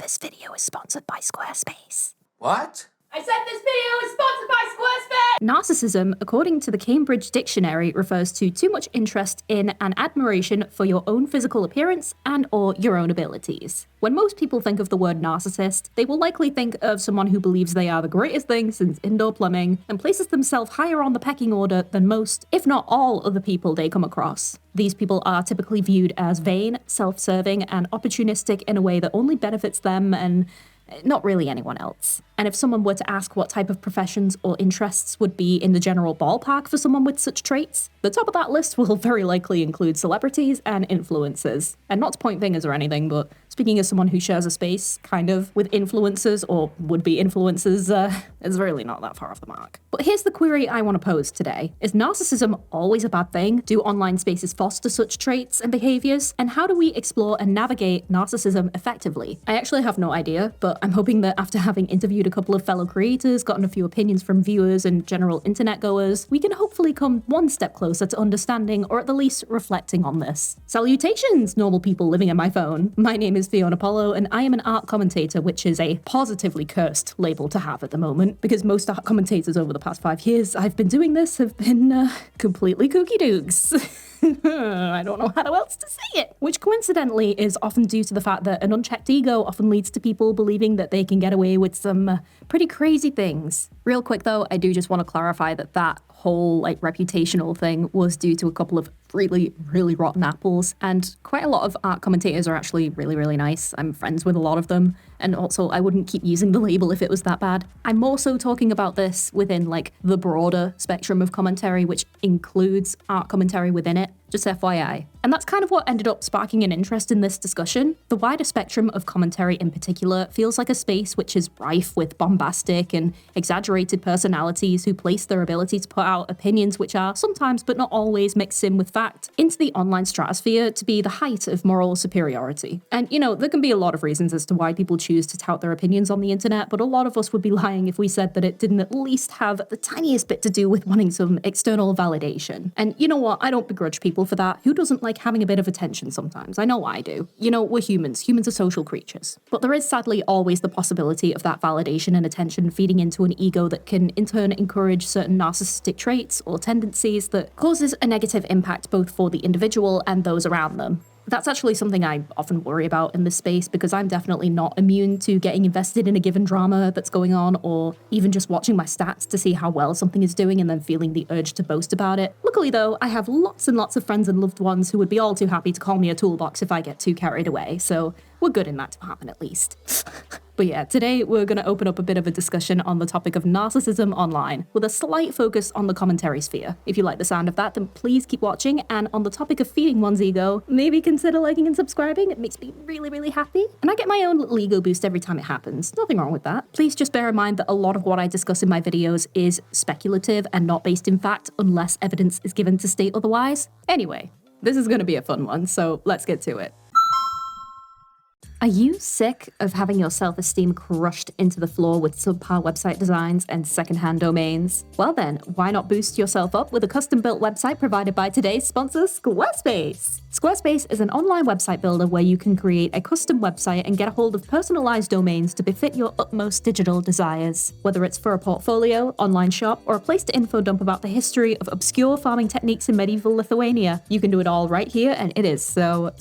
This video is sponsored by Squarespace. What? I said this video is sponsored by Squarespace! Narcissism, according to the Cambridge Dictionary, refers to too much interest in and admiration for your own physical appearance and or your own abilities. When most people think of the word narcissist, they will likely think of someone who believes they are the greatest thing since indoor plumbing and places themselves higher on the pecking order than most, if not all, of the people they come across. These people are typically viewed as vain, self-serving, and opportunistic in a way that only benefits them and not really anyone else. And if someone were to ask what type of professions or interests would be in the general ballpark for someone with such traits, the top of that list will very likely include celebrities and influencers. And not to point fingers or anything, but speaking as someone who shares a space, kind of, with influencers or would-be influencers, is really not that far off the mark. But here's the query I want to pose today. Is narcissism always a bad thing? Do online spaces foster such traits and behaviors? And how do we explore and navigate narcissism effectively? I actually have no idea, but I'm hoping that after having interviewed a couple of fellow creators, gotten a few opinions from viewers and general internet goers, we can hopefully come one step closer to understanding, or at the least reflecting on this. Salutations, normal people living in my phone. My name is fionapollo, and I am an art commentator, which is a positively cursed label to have at the moment, because most art commentators over the past 5 years I've been doing this have been completely kooky dooks. I don't know how else to say it. Which coincidentally is often due to the fact that an unchecked ego often leads to people believing that they can get away with some pretty crazy things. Real quick though, I do just want to clarify that whole reputational thing was due to a couple of really rotten apples, and quite a lot of art commentators are actually really nice. I'm friends with a lot of them, and also I wouldn't keep using the label if it was that bad. I'm more so talking about this within the broader spectrum of commentary, which includes art commentary within it, just FYI. And that's kind of what ended up sparking an interest in this discussion. The wider spectrum of commentary in particular feels like a space which is rife with bombastic and exaggerated personalities who place their ability to put out opinions which are sometimes but not always mixed in with fact into the online stratosphere to be the height of moral superiority. And there can be a lot of reasons as to why people choose to tout their opinions on the internet, but a lot of us would be lying if we said that it didn't at least have the tiniest bit to do with wanting some external validation. And you know what? I don't begrudge people for that. Who doesn't like having a bit of attention sometimes? I know I do. We're humans. Humans are social creatures. But there is sadly always the possibility of that validation and attention feeding into an ego that can in turn encourage certain narcissistic traits or tendencies that causes a negative impact both for the individual and those around them. That's actually something I often worry about in this space, because I'm definitely not immune to getting invested in a given drama that's going on, or even just watching my stats to see how well something is doing and then feeling the urge to boast about it. Luckily though, I have lots and lots of friends and loved ones who would be all too happy to call me a toolbox if I get too carried away, so we're good in that department at least. But yeah, today we're going to open up a bit of a discussion on the topic of narcissism online, with a slight focus on the commentary sphere. If you like the sound of that, then please keep watching, and on the topic of feeding one's ego, maybe consider liking and subscribing. It makes me really happy. And I get my own little ego boost every time it happens. Nothing wrong with that. Please just bear in mind that a lot of what I discuss in my videos is speculative and not based in fact, unless evidence is given to state otherwise. Anyway, this is going to be a fun one, so let's get to it. Are you sick of having your self-esteem crushed into the floor with subpar website designs and secondhand domains? Well then, why not boost yourself up with a custom-built website provided by today's sponsor, Squarespace? Squarespace is an online website builder where you can create a custom website and get a hold of personalized domains to befit your utmost digital desires. Whether it's for a portfolio, online shop, or a place to info dump about the history of obscure farming techniques in medieval Lithuania, you can do it all right here, and it is so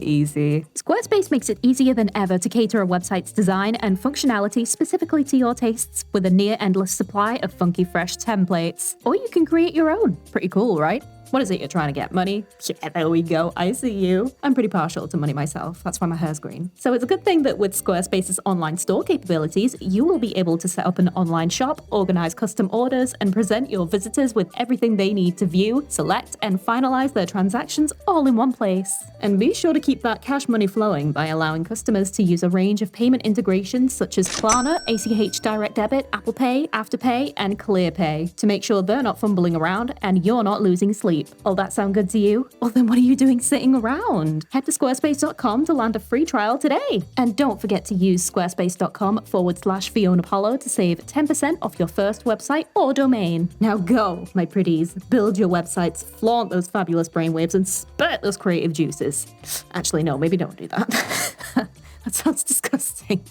easy. Squarespace makes it easier than ever to cater a website's design and functionality specifically to your tastes with a near-endless supply of funky fresh templates. Or you can create your own. Pretty cool, right? What is it you're trying to get? Money? Yeah, there we go. I see you. I'm pretty partial to money myself. That's why my hair's green. So it's a good thing that with Squarespace's online store capabilities, you will be able to set up an online shop, organize custom orders, and present your visitors with everything they need to view, select, and finalize their transactions all in one place. And be sure to keep that cash money flowing by allowing customers to use a range of payment integrations such as Klarna, ACH Direct Debit, Apple Pay, Afterpay, and ClearPay to make sure they're not fumbling around and you're not losing sleep. All that sound good to you? Well then what are you doing sitting around? Head to squarespace.com to land a free trial today. And don't forget to use squarespace.com/fionapollo to save 10% off your first website or domain. Now go, my pretties. Build your websites, flaunt those fabulous brainwaves, and spurt those creative juices. Actually, no, maybe don't do that. That sounds disgusting.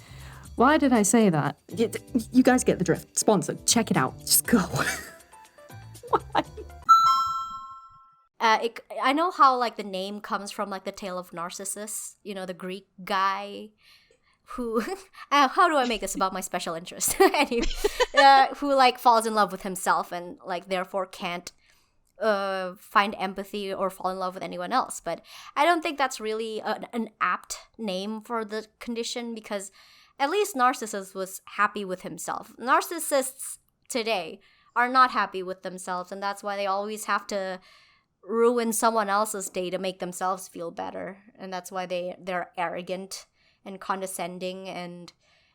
Why did I say that? You guys get the drift. Sponsored. Check it out. Just go. Why? I know how like the name comes from like the tale of Narcissus, you know, the Greek guy who how do I make this about my special interest? Anyway, who like falls in love with himself and like therefore can't find empathy or fall in love with anyone else. But I don't think that's really an apt name for the condition, because at least Narcissus was happy with himself. Narcissists today are not happy with themselves, and that's why they always have to ruin someone else's day to make themselves feel better. And that's why they're arrogant and condescending, and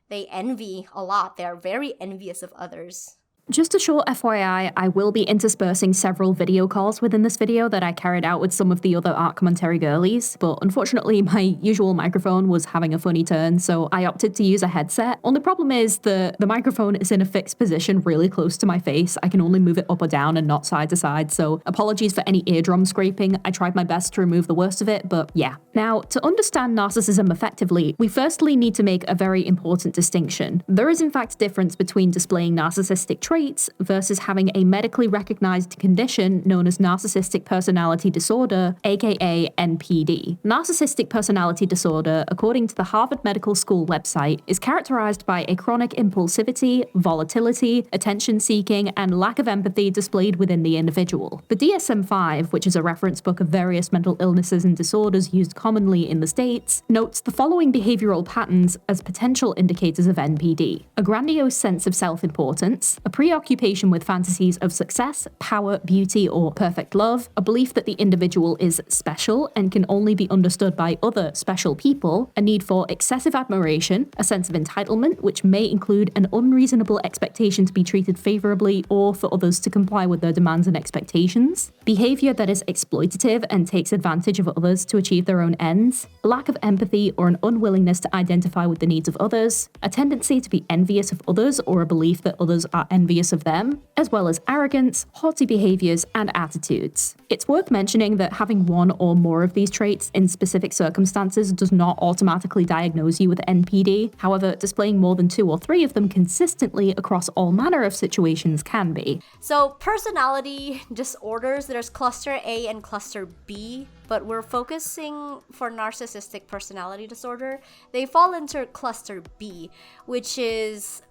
they envy a lot. They're very envious of others. Just a short FYI, I will be interspersing several video calls within this video that I carried out with some of the other art commentary girlies, but unfortunately my usual microphone was having a funny turn, so I opted to use a headset. Only problem is the microphone is in a fixed position really close to my face. I can only move it up or down and not side to side, so apologies for any eardrum scraping. I tried my best to remove the worst of it, but yeah. Now, to understand narcissism effectively, we firstly need to make a very important distinction. There is in fact a difference between displaying narcissistic traits versus having a medically recognized condition known as narcissistic personality disorder, aka NPD. Narcissistic personality disorder, according to the Harvard Medical School website, is characterized by a chronic impulsivity, volatility, attention-seeking, and lack of empathy displayed within the individual. The DSM-5, which is a reference book of various mental illnesses and disorders used commonly in the States, notes the following behavioral patterns as potential indicators of NPD: a grandiose sense of self-importance, a preoccupation with fantasies of success, power, beauty, or perfect love, a belief that the individual is special and can only be understood by other special people, a need for excessive admiration, a sense of entitlement, which may include an unreasonable expectation to be treated favorably or for others to comply with their demands and expectations, behavior that is exploitative and takes advantage of others to achieve their own ends, a lack of empathy or an unwillingness to identify with the needs of others, a tendency to be envious of others or a belief that others are envious of them, as well as arrogance, haughty behaviors, and attitudes. It's worth mentioning that having one or more of these traits in specific circumstances does not automatically diagnose you with NPD. However, displaying more than 2 or 3 of them consistently across all manner of situations can be. So, personality disorders, there's cluster A and cluster B, but we're focusing for narcissistic personality disorder. They fall into cluster B, which is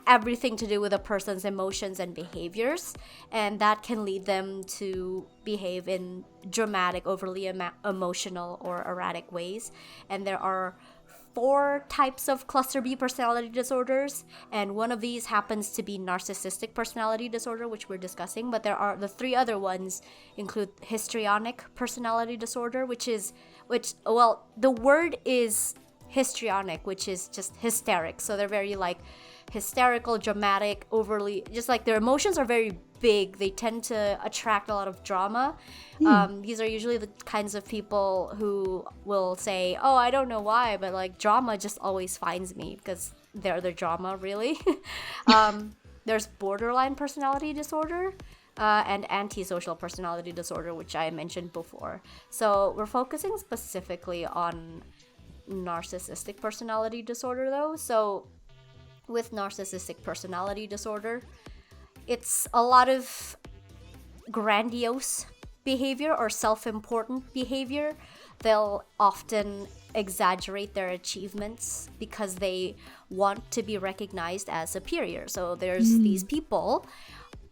everything to do with a person's emotions and behaviors, and that can lead them to behave in dramatic, overly emotional or erratic ways. And there are 4 types of cluster B personality disorders, and one of these happens to be narcissistic personality disorder, which we're discussing. But there are the 3 other ones include histrionic personality disorder, the word is histrionic, which is just hysteric. So they're very like hysterical, dramatic, overly, just like their emotions are very big. They tend to attract a lot of drama. These are usually the kinds of people who will say, oh, I don't know why, but like drama just always finds me, because they're the drama, really. There's borderline personality disorder and antisocial personality disorder, which I mentioned before. So we're focusing specifically on narcissistic personality disorder though. So with narcissistic personality disorder, it's a lot of grandiose behavior or self-important behavior. They'll often exaggerate their achievements because they want to be recognized as superior. So there's these people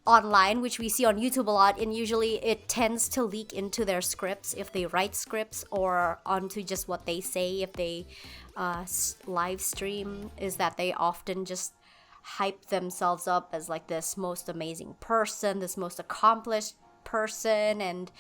online, which we see on YouTube a lot, and usually it tends to leak into their scripts if they write scripts, or onto just what they say if they live stream, is that they often just hype themselves up as like this most amazing person, this most accomplished person, and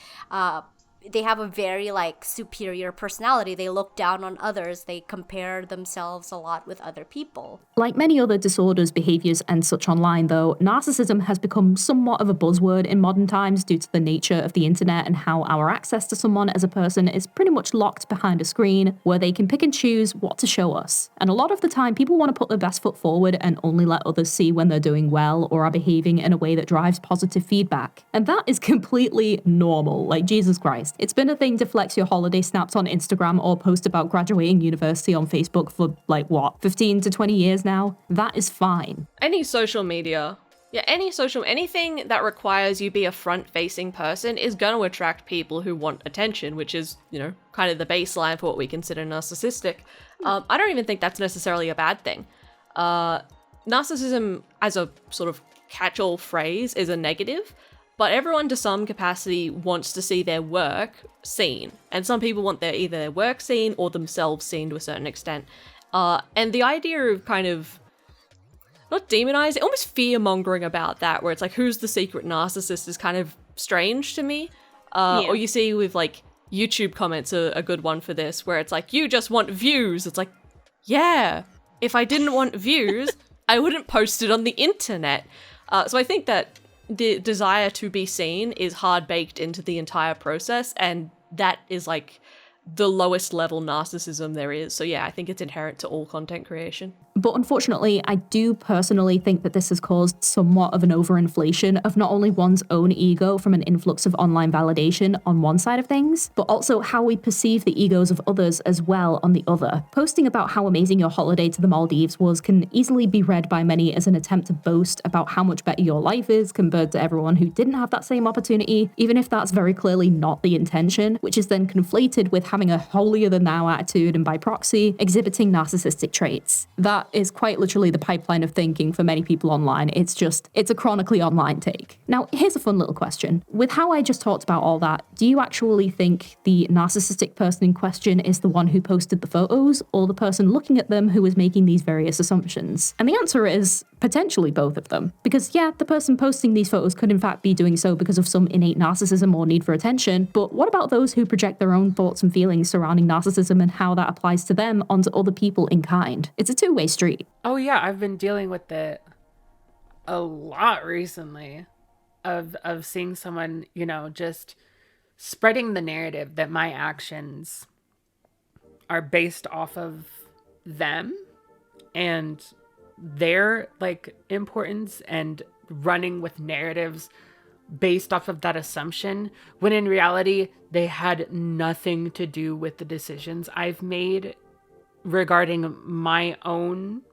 they have a very like superior personality. They look down on others. They compare themselves a lot with other people. Like many other disorders, behaviors, and such online, though, narcissism has become somewhat of a buzzword in modern times due to the nature of the internet and how our access to someone as a person is pretty much locked behind a screen where they can pick and choose what to show us. And a lot of the time, people want to put their best foot forward and only let others see when they're doing well or are behaving in a way that drives positive feedback. And that is completely normal, like Jesus Christ. normalized. It's been a thing to flex your holiday snaps on Instagram or post about graduating university on Facebook for, 15 to 20 years now. That is fine. Any social media, anything that requires you be a front-facing person is going to attract people who want attention, which is, kind of the baseline for what we consider narcissistic. I don't even think that's necessarily a bad thing. Narcissism as a sort of catch-all phrase is a negative, but everyone to some capacity wants to see their work seen. And some people want either their work seen or themselves seen to a certain extent. And the idea of kind of not demonizing, almost fear-mongering about that, where it's like, who's the secret narcissist is kind of strange to me. Or you see with YouTube comments a good one for this, where it's like, you just want views. It's like, yeah, if I didn't want views, I wouldn't post it on the internet. So I think that the desire to be seen is hard baked into the entire process, and that is the lowest level narcissism there is. So yeah, I think it's inherent to all content creation. But unfortunately, I do personally think that this has caused somewhat of an overinflation of not only one's own ego from an influx of online validation on one side of things, but also how we perceive the egos of others as well on the other. Posting about how amazing your holiday to the Maldives was can easily be read by many as an attempt to boast about how much better your life is compared to everyone who didn't have that same opportunity, even if that's very clearly not the intention, which is then conflated with having a holier-than-thou attitude and by proxy, exhibiting narcissistic traits. That is quite literally the pipeline of thinking for many people online. It's a chronically online take. Now, here's a fun little question. With how I just talked about all that, do you actually think the narcissistic person in question is the one who posted the photos, or the person looking at them who was making these various assumptions? And the answer is potentially both of them. Because yeah, the person posting these photos could in fact be doing so because of some innate narcissism or need for attention, but what about those who project their own thoughts and feelings surrounding narcissism and how that applies to them onto other people in kind? It's a two-way street. Oh yeah, I've been dealing with it a lot recently of seeing someone, just spreading the narrative that my actions are based off of them and their importance, and running with narratives based off of that assumption, when in reality they had nothing to do with the decisions I've made regarding my own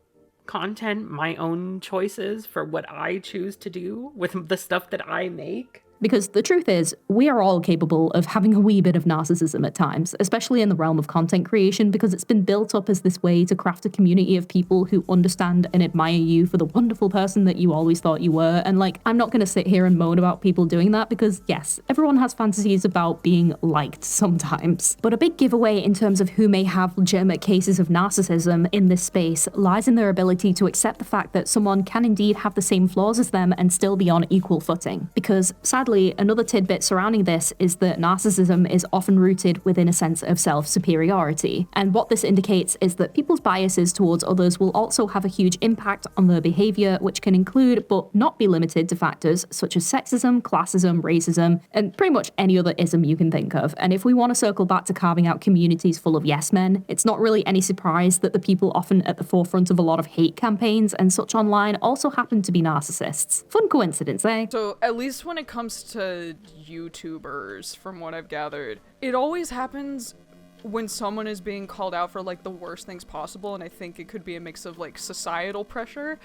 content, my own choices for what I choose to do with the stuff that I make. Because the truth is, we are all capable of having a wee bit of narcissism at times, especially in the realm of content creation, because it's been built up as this way to craft a community of people who understand and admire you for the wonderful person that you always thought you were. And I'm not going to sit here and moan about people doing that, because yes, everyone has fantasies about being liked sometimes. But a big giveaway in terms of who may have legitimate cases of narcissism in this space lies in their ability to accept the fact that someone can indeed have the same flaws as them and still be on equal footing. Because sadly, another tidbit surrounding this is that narcissism is often rooted within a sense of self-superiority. And what this indicates is that people's biases towards others will also have a huge impact on their behavior, which can include, but not be limited to, factors such as sexism, classism, racism, and pretty much any other ism you can think of. And if we want to circle back to carving out communities full of yes men, it's not really any surprise that the people often at the forefront of a lot of hate campaigns and such online also happen to be narcissists. Fun coincidence, eh? So at least when it comes to YouTubers, from what I've gathered, it always happens when someone is being called out for the worst things possible, and I think it could be a mix of societal pressure.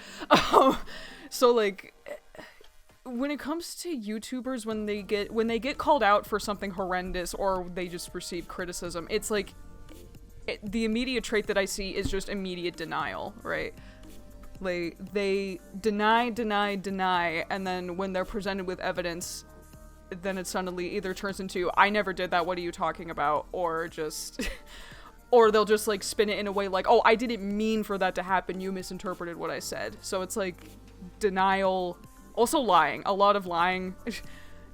So when it comes to YouTubers, when they get called out for something horrendous or they just receive criticism, it's the immediate trait that I see is just immediate denial, right? They deny, and then when they're presented with evidence, then it suddenly either turns into, I never did that, what are you talking about? Or just, or they'll just spin it in a way oh, I didn't mean for that to happen, you misinterpreted what I said. So it's denial, also lying, a lot of lying.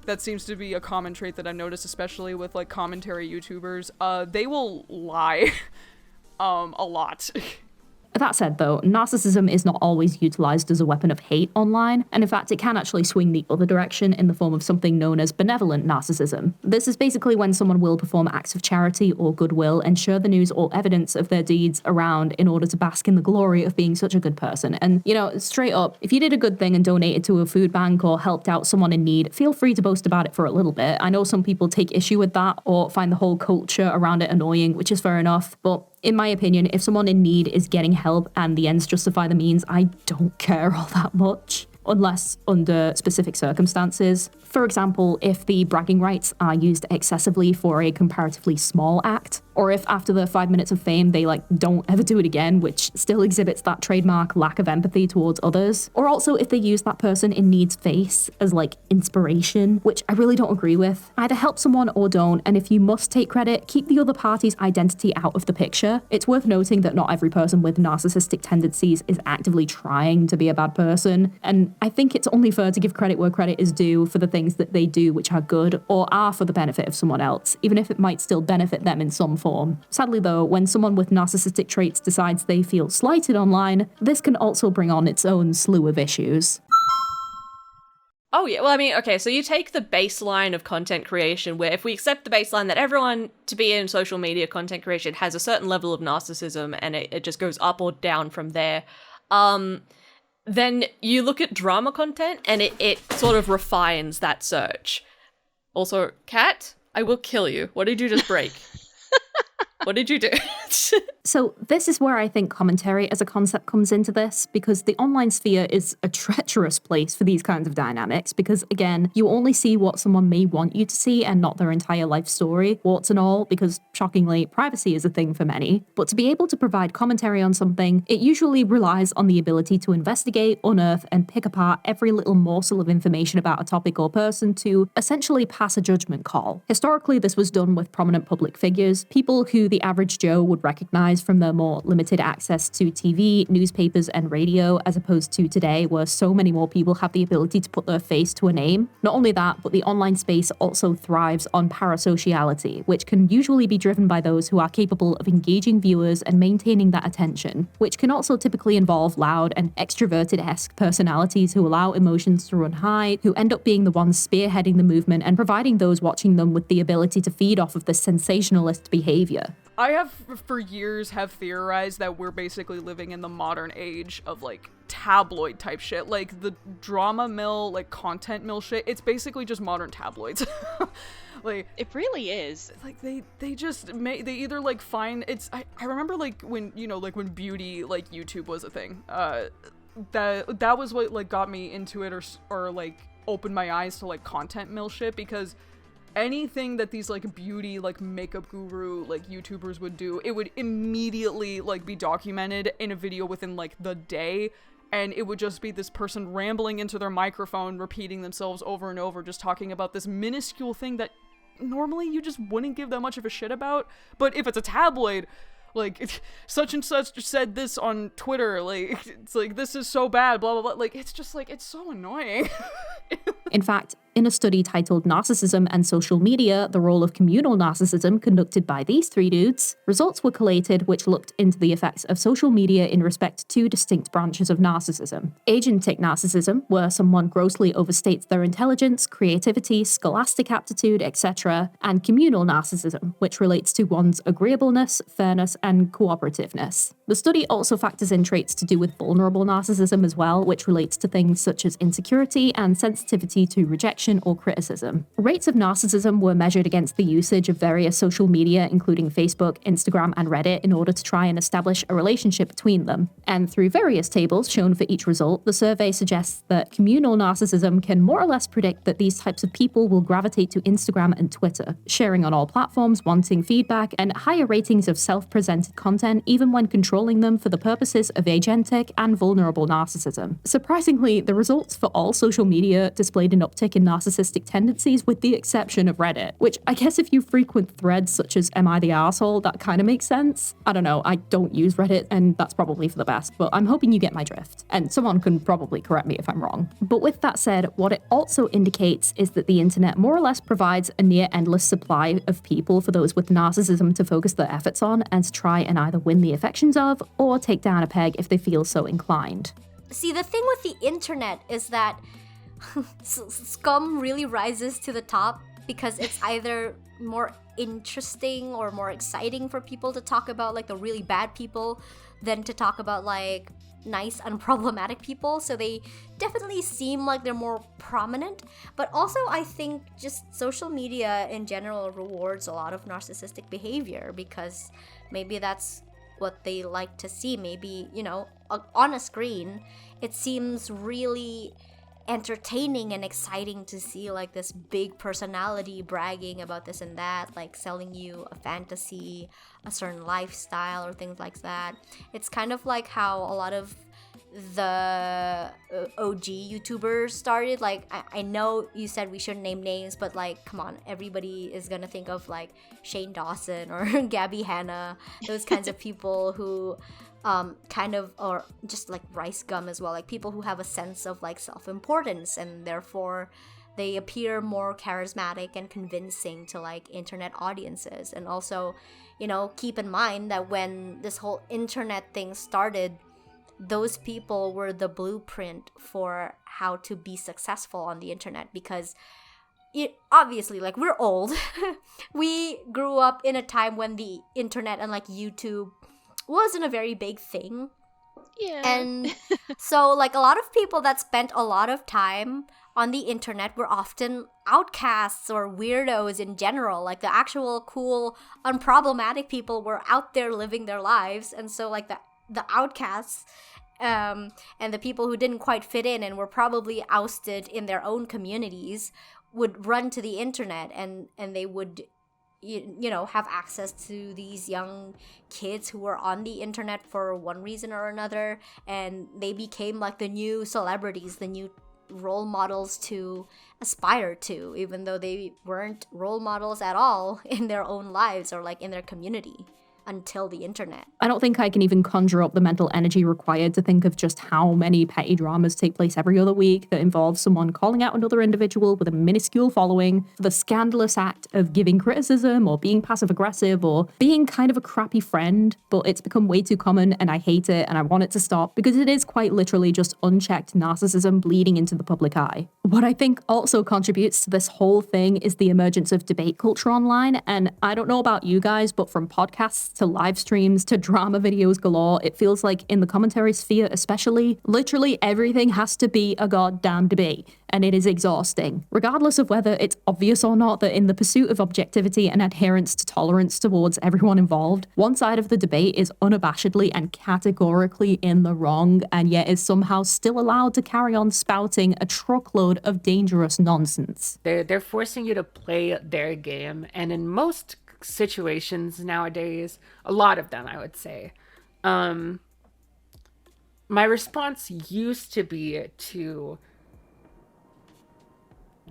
That seems to be a common trait that I've noticed, especially with commentary YouTubers. They will lie a lot. That said, though, narcissism is not always utilized as a weapon of hate online, and in fact, it can actually swing the other direction in the form of something known as benevolent narcissism. This is basically when someone will perform acts of charity or goodwill and share the news or evidence of their deeds around in order to bask in the glory of being such a good person. And, straight up, if you did a good thing and donated to a food bank or helped out someone in need, feel free to boast about it for a little bit. I know some people take issue with that or find the whole culture around it annoying, which is fair enough, but in my opinion, if someone in need is getting help and the ends justify the means, I don't care all that much. Unless under specific circumstances. For example, if the bragging rights are used excessively for a comparatively small act, or if after the 5 minutes of fame they don't ever do it again, which still exhibits that trademark lack of empathy towards others, or also if they use that person in need's face as inspiration, which I really don't agree with. Either help someone or don't, and if you must take credit, keep the other party's identity out of the picture. It's worth noting that not every person with narcissistic tendencies is actively trying to be a bad person, and I think it's only fair to give credit where credit is due for the things that they do which are good or are for the benefit of someone else, even if it might still benefit them in some form. Sadly though, when someone with narcissistic traits decides they feel slighted online, this can also bring on its own slew of issues. Oh yeah, well I mean, okay, so you take the baseline of content creation where if we accept the baseline that everyone to be in social media content creation has a certain level of narcissism and it just goes up or down from there, then you look at drama content and it sort of refines that search. Also, Kat, I will kill you. What did you just break? What did you do? So this is where I think commentary as a concept comes into this, because the online sphere is a treacherous place for these kinds of dynamics, because again, you only see what someone may want you to see and not their entire life story, warts and all, because shockingly, privacy is a thing for many. But to be able to provide commentary on something, it usually relies on the ability to investigate, unearth, and pick apart every little morsel of information about a topic or person to essentially pass a judgment call. Historically, this was done with prominent public figures, people who the average Joe would recognize from their more limited access to TV, newspapers, and radio, as opposed to today, where so many more people have the ability to put their face to a name. Not only that, but the online space also thrives on parasociality, which can usually be driven by those who are capable of engaging viewers and maintaining that attention, which can also typically involve loud and extroverted-esque personalities who allow emotions to run high, who end up being the ones spearheading the movement and providing those watching them with the ability to feed off of the sensationalist behavior. I have for years have theorized that we're basically living in the modern age of tabloid type shit, the drama mill, content mill shit. It's basically just modern tabloids. It really is. They just they either find it's I remember when when beauty YouTube was a thing. That was what got me into it or opened my eyes to content mill shit, because anything that these beauty makeup guru YouTubers would do, it would immediately be documented in a video within the day, and it would just be this person rambling into their microphone, repeating themselves over and over, just talking about this minuscule thing that normally you just wouldn't give that much of a shit about. But if it's a tabloid, such and such said this on Twitter, it's this is so bad, blah blah blah, it's just it's so annoying. In fact, in a study titled Narcissism and Social Media, the Role of Communal Narcissism, conducted by these three dudes, results were collated which looked into the effects of social media in respect to two distinct branches of narcissism. Agentic narcissism, where someone grossly overstates their intelligence, creativity, scholastic aptitude, etc., and communal narcissism, which relates to one's agreeableness, fairness, and cooperativeness. The study also factors in traits to do with vulnerable narcissism as well, which relates to things such as insecurity and sensitivity to rejection or criticism. Rates of narcissism were measured against the usage of various social media, including Facebook, Instagram, and Reddit, in order to try and establish a relationship between them. And through various tables shown for each result, the survey suggests that communal narcissism can more or less predict that these types of people will gravitate to Instagram and Twitter, sharing on all platforms, wanting feedback, and higher ratings of self-presented content, even when controlling them for the purposes of agentic and vulnerable narcissism. Surprisingly, the results for all social media media displayed an uptick in narcissistic tendencies with the exception of Reddit, which I guess if you frequent threads such as Am I the Arsehole, that kind of makes sense. I don't know, I don't use Reddit and that's probably for the best, but I'm hoping you get my drift. And someone can probably correct me if I'm wrong. But with that said, what it also indicates is that the internet more or less provides a near endless supply of people for those with narcissism to focus their efforts on and to try and either win the affections of or take down a peg if they feel so inclined. See, the thing with the internet is that scum really rises to the top because it's either more interesting or more exciting for people to talk about like the really bad people than to talk about like nice unproblematic people. So they definitely seem like they're more prominent, but also I think just social media in general rewards a lot of narcissistic behavior because maybe that's what they like to see. Maybe, you know, on a screen it seems really entertaining and exciting to see like this big personality bragging about this and that, like selling you a fantasy, a certain lifestyle or things like that. It's kind of like how a lot of the OG YouTubers started. Like I know you said we shouldn't name names, but like come on, everybody is gonna think of like Shane Dawson or Gabby Hanna, those kinds of people who kind of, or just like Rice Gum as well, like people who have a sense of like self-importance and therefore they appear more charismatic and convincing to like internet audiences. And also, you know, keep in mind that when this whole internet thing started, those people were the blueprint for how to be successful on the internet because it obviously, like, we're old. We grew up in a time when the internet and like YouTube wasn't a very big thing. Yeah. And so like a lot of people that spent a lot of time on the internet were often outcasts or weirdos in general. Like the actual cool, unproblematic people were out there living their lives. And so like the outcasts and the people who didn't quite fit in and were probably ousted in their own communities would run to the internet and they would you know, have access to these young kids who were on the internet for one reason or another, and they became like the new celebrities, the new role models to aspire to, even though they weren't role models at all in their own lives or like in their community until the internet. I don't think I can even conjure up the mental energy required to think of just how many petty dramas take place every other week that involve someone calling out another individual with a minuscule following for the scandalous act of giving criticism or being passive-aggressive or being kind of a crappy friend, but it's become way too common and I hate it and I want it to stop because it is quite literally just unchecked narcissism bleeding into the public eye. What I think also contributes to this whole thing is the emergence of debate culture online, and I don't know about you guys, but from podcasts to live streams to drama videos galore, it feels like in the commentary sphere especially, literally everything has to be a goddamn debate, and it is exhausting. Regardless of whether it's obvious or not that in the pursuit of objectivity and adherence to tolerance towards everyone involved, one side of the debate is unabashedly and categorically in the wrong, and yet is somehow still allowed to carry on spouting a truckload of dangerous nonsense. They're forcing you to play their game, and in most situations nowadays, a lot of them I would say, my response used to be to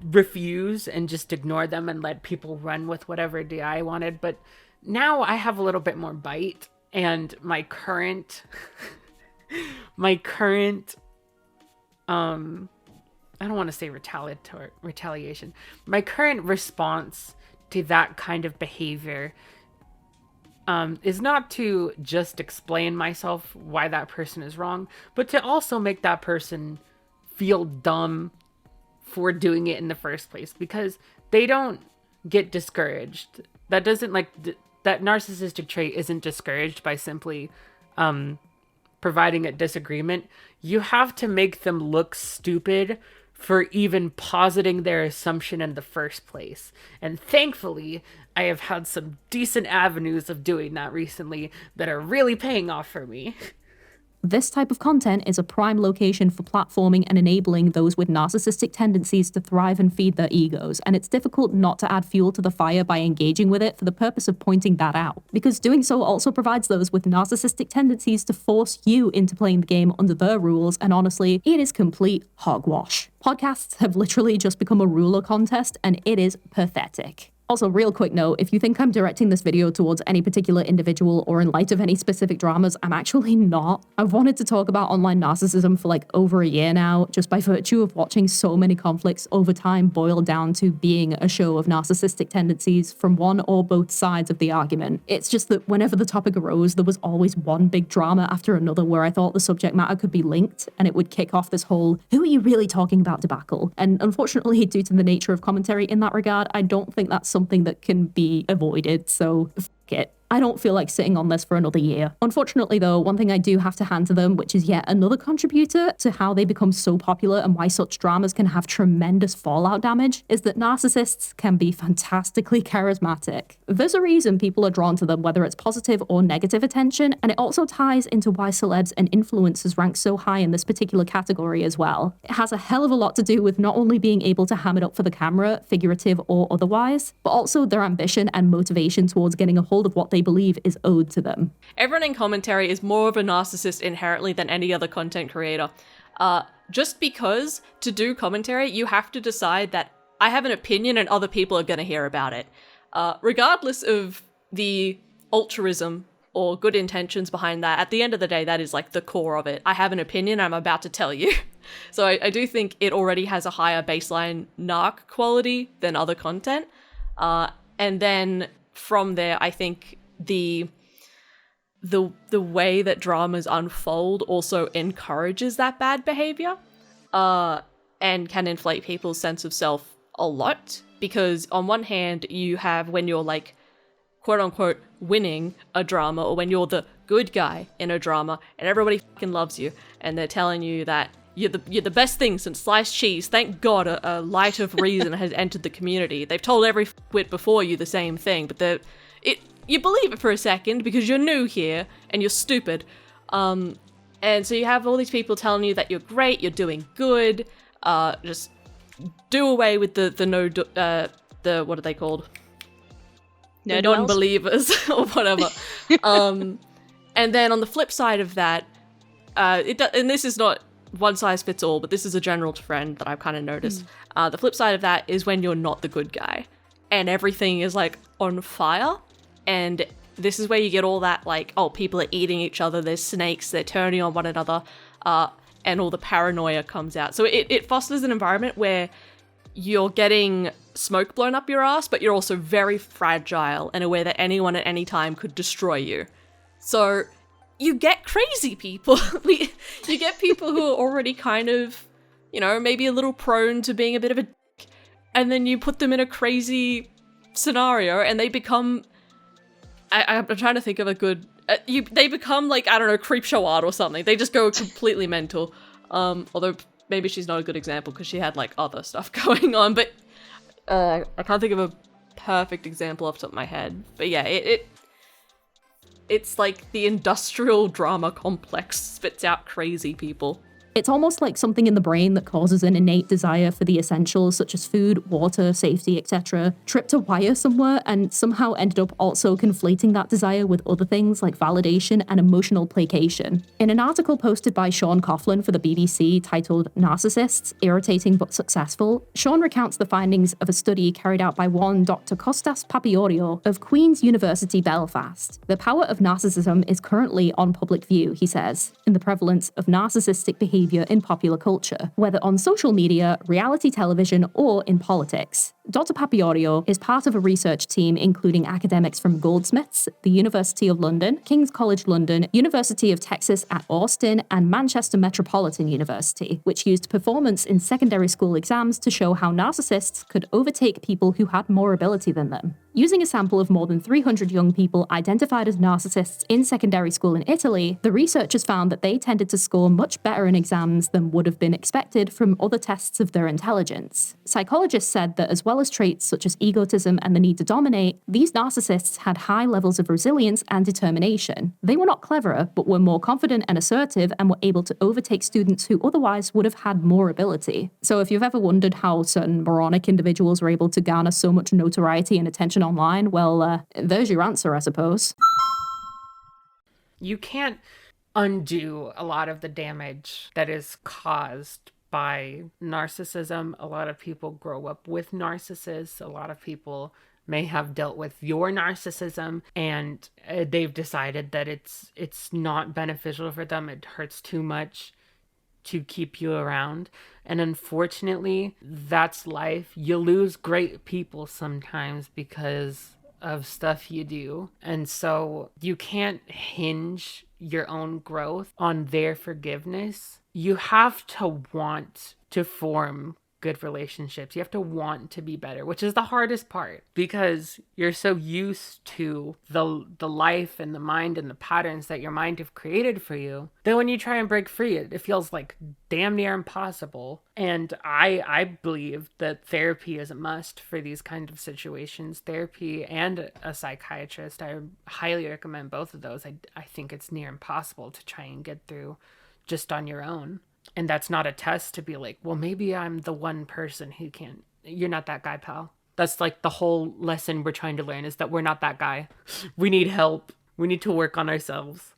refuse and just ignore them and let people run with whatever idea I wanted, but now I have a little bit more bite, and my current I don't want to say retaliation. My current response to that kind of behavior is not to just explain myself why that person is wrong, but to also make that person feel dumb for doing it in the first place, because they don't get discouraged. That doesn't that narcissistic trait isn't discouraged by simply providing a disagreement. You have to make them look stupid for even positing their assumption in the first place. And thankfully, I have had some decent avenues of doing that recently that are really paying off for me. This type of content is a prime location for platforming and enabling those with narcissistic tendencies to thrive and feed their egos, and it's difficult not to add fuel to the fire by engaging with it for the purpose of pointing that out, because doing so also provides those with narcissistic tendencies to force you into playing the game under their rules, and honestly, it is complete hogwash. Podcasts have literally just become a ruler contest, and it is pathetic. Also, real quick note, if you think I'm directing this video towards any particular individual or in light of any specific dramas, I'm actually not. I've wanted to talk about online narcissism for like over a year now, just by virtue of watching so many conflicts over time boil down to being a show of narcissistic tendencies from one or both sides of the argument. It's just that whenever the topic arose, there was always one big drama after another where I thought the subject matter could be linked, and it would kick off this whole, who are you really talking about debacle? And unfortunately, due to the nature of commentary in that regard, I don't think that's something that can be avoided, so f*** it. I don't feel like sitting on this for another year. Unfortunately though, one thing I do have to hand to them, which is yet another contributor to how they become so popular and why such dramas can have tremendous fallout damage, is that narcissists can be fantastically charismatic. There's a reason people are drawn to them, whether it's positive or negative attention, and it also ties into why celebs and influencers rank so high in this particular category as well. It has a hell of a lot to do with not only being able to ham it up for the camera, figurative or otherwise, but also their ambition and motivation towards getting a hold of what they believe is owed to them. Everyone in commentary is more of a narcissist inherently than any other content creator. Just because to do commentary, you have to decide that I have an opinion and other people are going to hear about it. Regardless of the altruism or good intentions behind that, at the end of the day, that is like the core of it. I have an opinion, I'm about to tell you. So I do think it already has a higher baseline narc quality than other content. And then from there, I think the way that dramas unfold also encourages that bad behavior, and can inflate people's sense of self a lot, because on one hand you have when you're like quote unquote winning a drama, or when you're the good guy in a drama and everybody fucking loves you and they're telling you that you're the best thing since sliced cheese. Thank God a light of reason has entered the community. They've told every wit before you the same thing, but you believe it for a second because you're new here and you're stupid. And so you have all these people telling you that you're great, you're doing good. Just do away with the what are they called? The non-believers or whatever. And then on the flip side of that, and this is not one size fits all, but this is a general trend that I've kind of noticed. The flip side of that is when you're not the good guy and everything is like on fire. And this is where you get all that, like, oh, people are eating each other, there's snakes, they're turning on one another, and all the paranoia comes out. So it fosters an environment where you're getting smoke blown up your ass, but you're also very fragile and aware that anyone at any time could destroy you. So you get crazy people. You get people who are already kind of, you know, maybe a little prone to being a bit of a dick, and then you put them in a crazy scenario and they become... I'm trying to think of a good... they become like, I don't know, Creepshow art or something. They just go completely mental. Although maybe she's not a good example because she had like other stuff going on. But I can't think of a perfect example off the top of my head. But yeah, it's like the industrial drama complex spits out crazy people. It's almost like something in the brain that causes an innate desire for the essentials such as food, water, safety, etc. tripped a wire somewhere and somehow ended up also conflating that desire with other things like validation and emotional placation. In an article posted by Sean Coughlin for the BBC titled Narcissists, Irritating but Successful, Sean recounts the findings of a study carried out by one Dr. Kostas Papiorio of Queen's University Belfast. The power of narcissism is currently on public view, he says, in the prevalence of narcissistic behavior in popular culture, whether on social media, reality television, or in politics. Dr. Papiorio is part of a research team including academics from Goldsmiths, the University of London, King's College London, University of Texas at Austin, and Manchester Metropolitan University, which used performance in secondary school exams to show how narcissists could overtake people who had more ability than them. Using a sample of more than 300 young people identified as narcissists in secondary school in Italy, the researchers found that they tended to score much better in exams than would have been expected from other tests of their intelligence. Psychologists said that as well as traits such as egotism and the need to dominate, these narcissists had high levels of resilience and determination. They were not cleverer, but were more confident and assertive and were able to overtake students who otherwise would have had more ability. So if you've ever wondered how certain moronic individuals were able to garner so much notoriety and attention online, well, there's your answer, I suppose. You can't undo a lot of the damage that is caused by narcissism. A lot of people grow up with narcissists. A lot of people may have dealt with your narcissism and they've decided that it's not beneficial for them. It hurts too much to keep you around. And unfortunately, that's life. You lose great people sometimes because of stuff you do. And so you can't hinge your own growth on their forgiveness. You have to want to form good relationships. You have to want to be better, which is the hardest part because you're so used to the life and the mind and the patterns that your mind have created for you that when you try and break free, it feels like damn near impossible. And I believe that therapy is a must for these kind of situations. Therapy and a psychiatrist. I highly recommend both of those. I think it's near impossible to try and get through just on your own. And that's not a test to be like, well, maybe I'm the one person who can't. You're not that guy, pal. That's like the whole lesson we're trying to learn is that we're not that guy. We need help. We need to work on ourselves.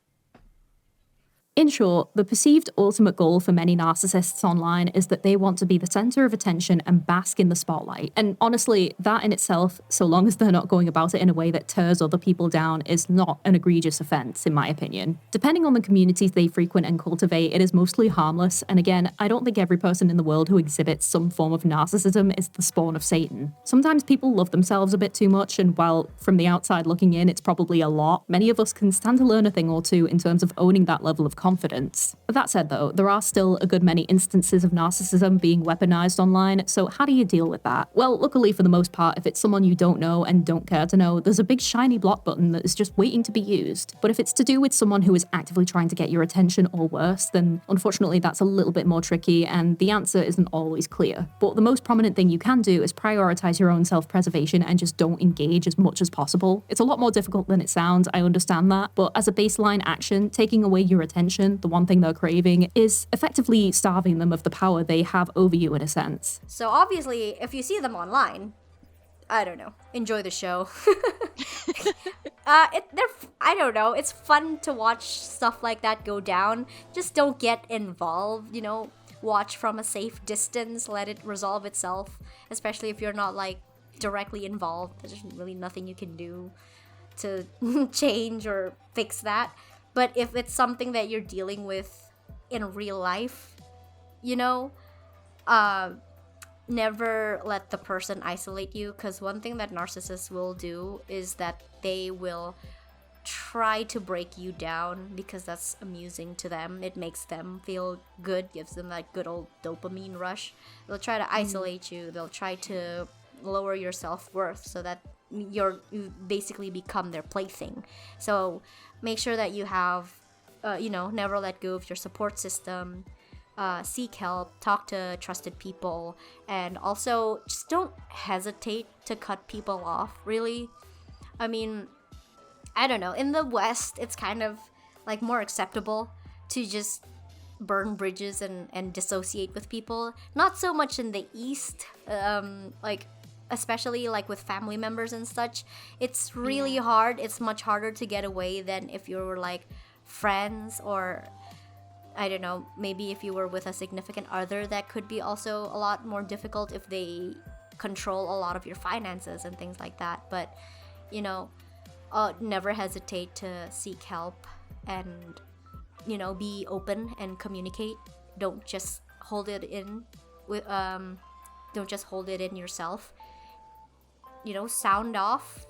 In short, the perceived ultimate goal for many narcissists online is that they want to be the center of attention and bask in the spotlight. And honestly, that in itself, so long as they're not going about it in a way that tears other people down, is not an egregious offense, in my opinion. Depending on the communities they frequent and cultivate, it is mostly harmless. And again, I don't think every person in the world who exhibits some form of narcissism is the spawn of Satan. Sometimes people love themselves a bit too much, and while from the outside looking in, it's probably a lot, many of us can stand to learn a thing or two in terms of owning that level of confidence. That said though, there are still a good many instances of narcissism being weaponized online, so how do you deal with that? Well, luckily for the most part, if it's someone you don't know and don't care to know, there's a big shiny block button that is just waiting to be used. But if it's to do with someone who is actively trying to get your attention or worse, then unfortunately that's a little bit more tricky and the answer isn't always clear. But the most prominent thing you can do is prioritize your own self-preservation and just don't engage as much as possible. It's a lot more difficult than it sounds, I understand that, but as a baseline action, taking away your attention, the one thing they're craving, is effectively starving them of the power they have over you in a sense. So obviously, if you see them online, I don't know, enjoy the show. I don't know, it's fun to watch stuff like that go down. Just don't get involved, watch from a safe distance, let it resolve itself, especially if you're not like directly involved. There's really nothing you can do to change or fix that. But if it's something that you're dealing with in real life, never let the person isolate you, because one thing that narcissists will do is that they will try to break you down because that's amusing to them. It makes them feel good, gives them that good old dopamine rush. They'll try to isolate you. They'll try to lower your self-worth so that you basically become their plaything. So make sure that you have, never let go of your support system. Seek help, talk to trusted people, and also just don't hesitate to cut people off, really. I mean, I don't know, in the West, it's kind of like more acceptable to just burn bridges and dissociate with people. Not so much in the East, especially like with family members and such. It's really hard. It's much harder to get away than if you were like friends, or I don't know, maybe if you were with a significant other. That could be also a lot more difficult if they control a lot of your finances and things like that. But never hesitate to seek help and be open and communicate. Don't just hold it in yourself. Sound off,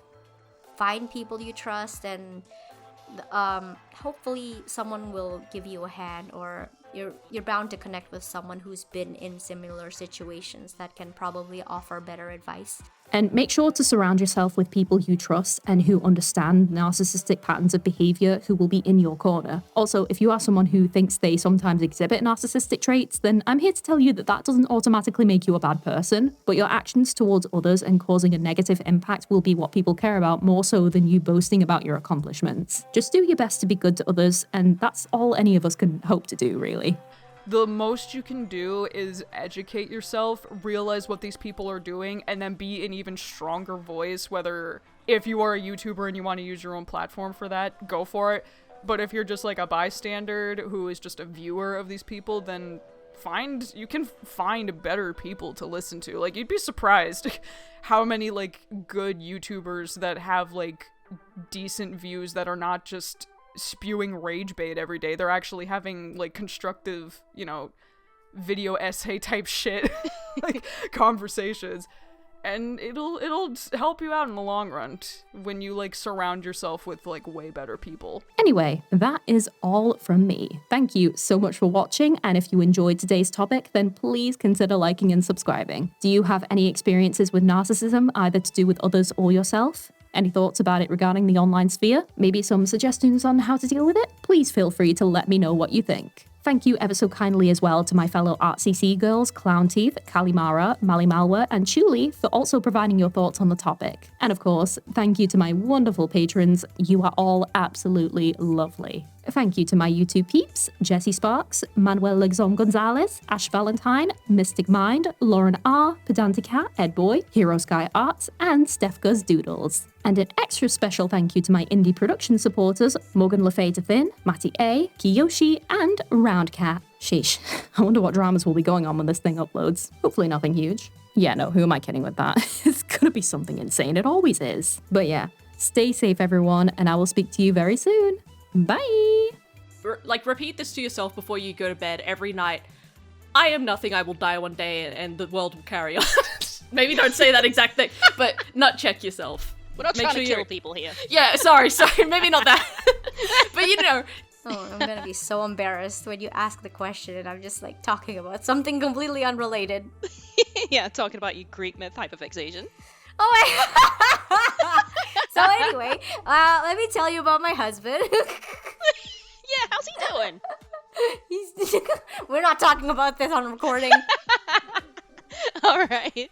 find people you trust, and hopefully someone will give you a hand, or you're bound to connect with someone who's been in similar situations that can probably offer better advice. And make sure to surround yourself with people you trust and who understand narcissistic patterns of behavior who will be in your corner. Also, if you are someone who thinks they sometimes exhibit narcissistic traits, then I'm here to tell you that that doesn't automatically make you a bad person, but your actions towards others and causing a negative impact will be what people care about more so than you boasting about your accomplishments. Just do your best to be good to others, and that's all any of us can hope to do, really. The most you can do is educate yourself, realize what these people are doing, and then be an even stronger voice, whether if you are a YouTuber and you want to use your own platform for that, go for it. But if you're just like a bystander who is just a viewer of these people, then you can find better people to listen to. Like, you'd be surprised how many like good YouTubers that have like decent views that are not just spewing rage bait every day. They're actually having like constructive, video essay type shit, like conversations, and it'll help you out in the long run when you like surround yourself with like way better people. Anyway, that is all from me. Thank you so much for watching, and if you enjoyed today's topic, then please consider liking and subscribing. Do you have any experiences with narcissism, either to do with others or yourself? Any thoughts about it regarding the online sphere? Maybe some suggestions on how to deal with it? Please feel free to let me know what you think. Thank you ever so kindly as well to my fellow Artsy girls, Clown Teeth, Kalimara, Mali Malwa, and Chuli for also providing your thoughts on the topic. And of course, thank you to my wonderful patrons. You are all absolutely lovely. Thank you to my YouTube peeps, Jesse Sparks, Manuel Legzon Gonzalez, Ash Valentine, Mystic Mind, Lauren R, Pedantic Cat, Ed Boy, Hero Sky Arts, and Steph Guz Doodles. And an extra special thank you to my indie production supporters, Morgan LaFay to Thin, Matty A, Kiyoshi, and Roundcat. Sheesh, I wonder what dramas will be going on when this thing uploads. Hopefully nothing huge. Yeah, no, who am I kidding with that? It's gonna be something insane, it always is. But yeah, stay safe everyone, and I will speak to you very soon. Bye! Repeat this to yourself before you go to bed every night. I am nothing, I will die one day, and the world will carry on. Maybe don't say that exact thing, but nut check yourself. We're not trying to kill people here. Yeah, sorry, maybe not that. But Oh, I'm gonna be so embarrassed when you ask the question and I'm just like talking about something completely unrelated. Yeah, talking about your Greek myth hyperfixation. Oh my So anyway, let me tell you about my husband. Yeah, how's he doing? We're not talking about this on recording. All right.